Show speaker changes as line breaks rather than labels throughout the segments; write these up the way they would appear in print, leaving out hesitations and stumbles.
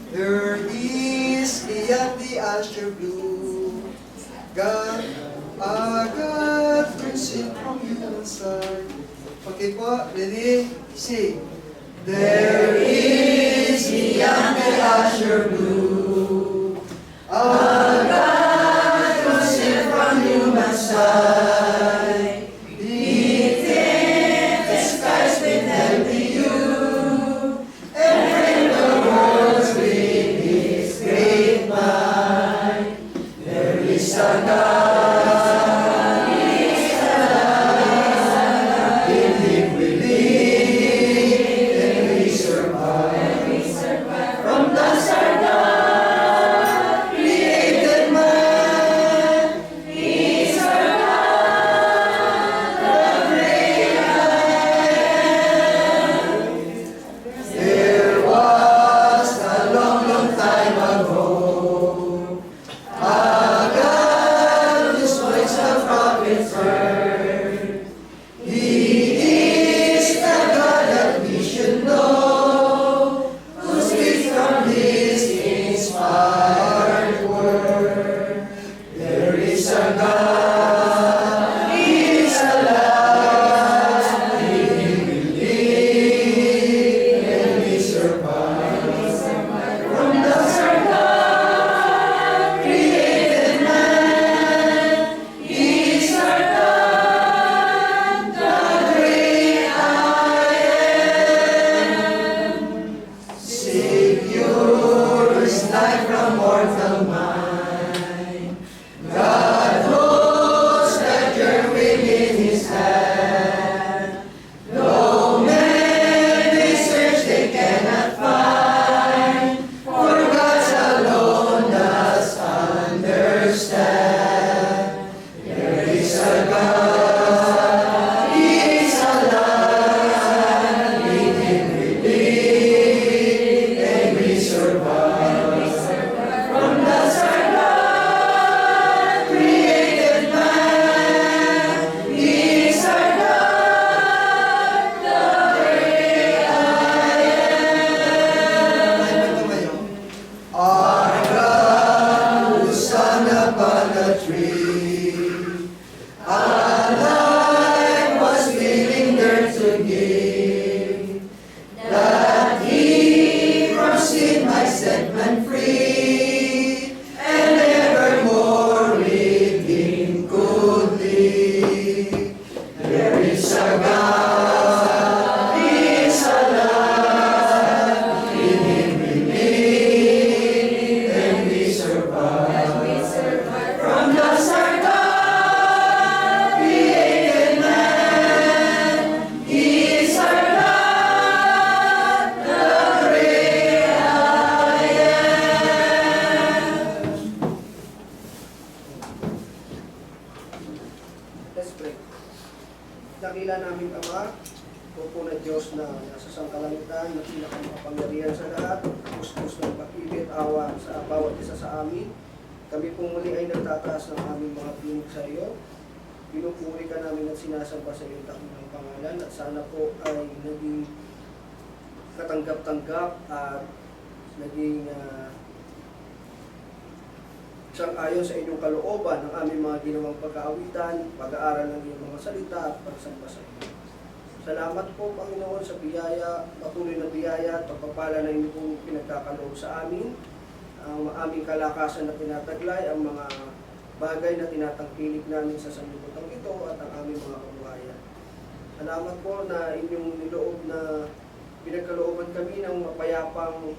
There is beyond the azure blue, God, God turns it from human side. Okay po, ready? Sing. There is beyond the azure blue, God turns it from human side. Beneath the skies with healthy you, and frame the worlds with His great mind. There is a God, He is alive. In Him we live and we survive. From the start, God created man. He is our God, the great I am. There was a long, long time ago a God whose voice the prophets heard. He is the God that we should know, who speaks from His inspired word. There is a God, He is alive. In Him we live and we survive. From the start, God created man. He is our God, the great I am. Savior is life from mortal mind. God holds the germ within His hand. Though men may search, they cannot find, for God alone does understand. There is a God, He is alive. In Him we live and we survive. From the start, God created man. He is our God, the great I am. Our God who sat upon a tree, alive was willing there to give, that He from sin might set man free, and evermore with Him could live. There is a God, He is alive. In Him we live and we survive. From the start, God created man. He is our God, the great I am.
Let's pray. Dakila naming Ama, Opo na Diyos na nasa sangkalangitan, na pinakamakapangyarihan sa lahat, kuskus ng pag-ibig, awa sa bawat isa sa amin. Kami pong muli ay nagtataas ng aming mga pinig sa iyo. Pinupuri ka namin at sinasamba sa iyong dakilang pangalan, at sana po ay naging katanggap-tanggap at naging sang-ayon sa inyong kalooban ng aming mga ginawang pagkaawitan, pag-aaral ng iyong mga salita at pagsamba sa iyo. Salamat po, Panginoon, sa biyaya, patuloy na biyaya at pagpapala na inyo pong pinagkakaloob sa amin, ang aming kalakasan na tinataglay, ang mga bagay na tinatangkilik namin sa sanlibutan ito at ang aming mga kabuhayan. Salamat po na inyong niloob na pinagkalooban kami ng mapayapang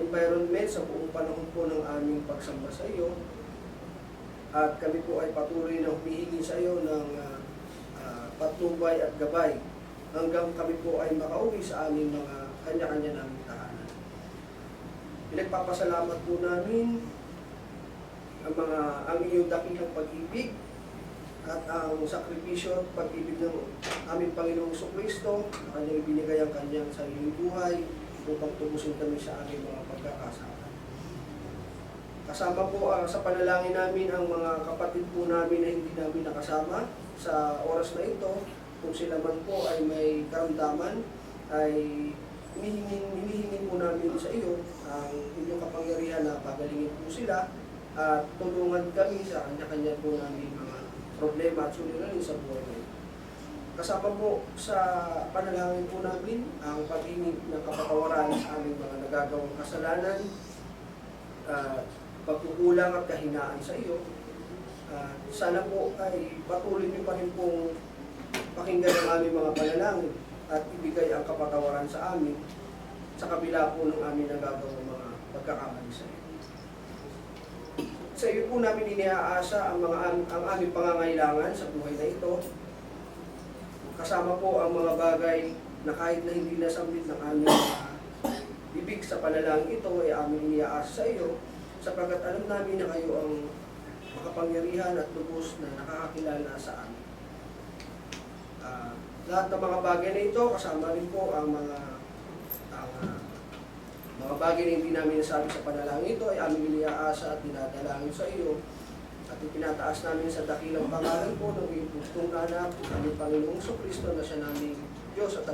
environment sa buong panahon po ng aming pagsamba sa iyo. At kami po ay patuloy na humihingi sa iyo ng patnubay at gabay hanggang kami po ay makauwi sa aming mga kanya-kanya naming tahanan. Pinagpapasalamat po namin ang iyong dakilang pag-ibig at ang sakripisyo at pag-ibig ng aming Panginoong Jesucristo na kanyang ibinigay ang kanyang sariling buhay upang tubusin kami sa aming mga pagkakasala. Kasama po sa panalangin namin ang mga kapatid po namin na hindi namin nakasama sa oras na ito. Kung sila man po ay may karamdaman, ay hinihingi po namin sa iyo ang pagalingin po sila at tulungan kami sa kanya-kanya po namin mga problema at suliranin sa buhay ngayon. Kasama po sa panalangin po namin ang pag-ingin ng kapatawaran sa aming mga nagagawang kasalanan, pagkukulang at kahinaan sa iyo. Sana po ay patuloy niyo pa rin pong pakinggan ang aming mga panalangin at ibigay ang kapatawaran sa amin sa kabila po ng aming nagagawang mga pagkakamali sa iyo. Sa iyo po namin iniaasa ang aming pangangailangan sa buhay na ito. Kasama po ang mga bagay na kahit na hindi nasambit ng aming ibig sa panalangin ito ay aming iniaasa sa iyo sapagkat alam namin na kayo ang makapangyarihan at lubos na nakakakilala sa amin. Lahat ng mga bagay na ito, kasama rin po ang mga bagay na hindi namin nasabi sa panalangin ito ay aming iniaasa at dinadalangin sa iyo at itinataas namin sa dakilang pangalan po ng iyong pustong anak, aming Panginoong Kristo na siya naming Diyos at